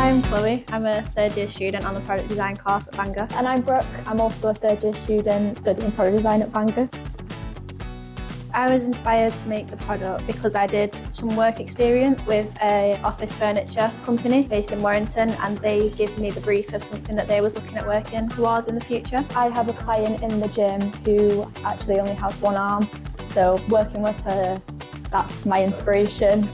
I'm Chloe. I'm a third year student on the product design course at Bangor. And I'm Brooke. I'm also a third year student studying product design at Bangor. I was inspired to make the product because I did some work experience with an office furniture company based in Warrington, and they gave me the brief of something that they was looking at working towards in the future. I have a client in the gym who actually only has one arm, so working with her, that's my inspiration.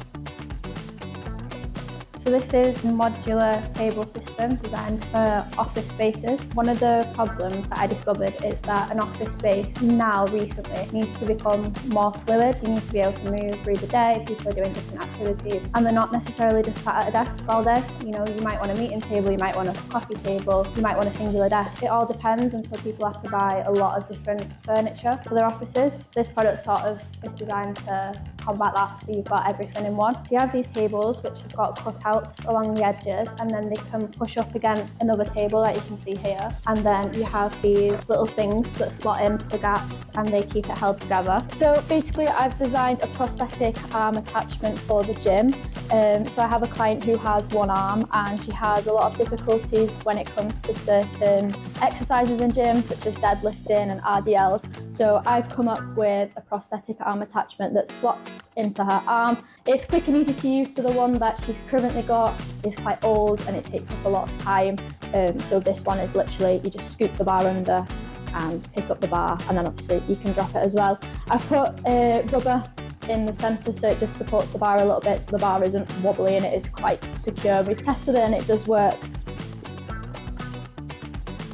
So this is a modular table system designed for office spaces. One of the problems that I discovered is that an office space now recently needs to become more fluid. You need to be able to move through the day, people are doing different activities, and they're not necessarily just sat at a desk all day. You know, you might want a meeting table, you might want a coffee table, you might want a singular desk. It all depends, and so people have to buy a lot of different furniture for their offices. This product sort of is designed to combat that, so you've got everything in one. So you have these tables which have got cutouts along the edges, and then they can push up against another table that you can see here, and then you have these little things that slot into the gaps and they keep it held together. So basically I've designed a prosthetic arm attachment for the gym. So I have a client who has one arm and she has a lot of difficulties when it comes to certain exercises in gym, such as deadlifting and RDLs. So I've come up with a prosthetic arm attachment that slots into her arm. It's quick and easy to use, so the one that she's currently got is quite old and it takes up a lot of time. So this one is literally, you just scoop the bar under and pick up the bar, and then obviously you can drop it as well. I've put rubber in the centre so it just supports the bar a little bit so the bar isn't wobbly and it is quite secure. We've tested it and it does work.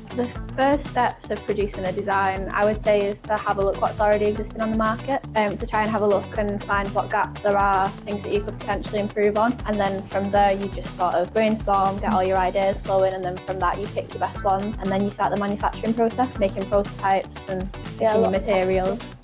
The first steps of producing a design, I would say, is to have a look what's already existing on the market, to try and have a look and find what gaps there are, things that you could potentially improve on, and then from there you just sort of brainstorm, get all your ideas flowing, and then from that you pick the best ones, and then you start the manufacturing process, making prototypes and picking your materials.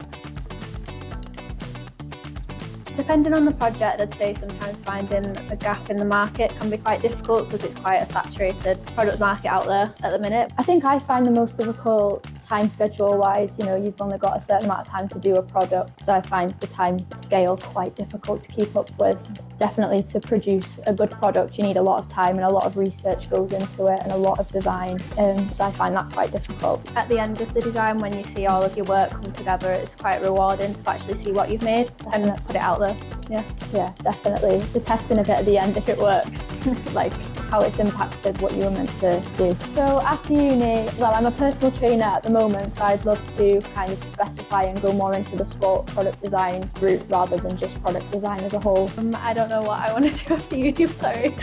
Depending on the project, I'd say sometimes finding a gap in the market can be quite difficult because it's quite a saturated product market out there at the minute. I think I find the most difficult time schedule wise, you know, you've only got a certain amount of time to do a product, so I find the time scale quite difficult to keep up with. Definitely to produce a good product you need a lot of time and a lot of research goes into it and a lot of design, so I find that quite difficult. At the end of the design, when you see all of your work come together, it's quite rewarding to actually see what you've made and put it out there. Yeah, definitely. The testing of it at the end, if it works, like how it's impacted what you were meant to do. So after uni, well, I'm a personal trainer at the moment, so I'd love to kind of specify and go more into the sport product design route rather than just product design as a whole. I don't know what I want to do after uni, sorry.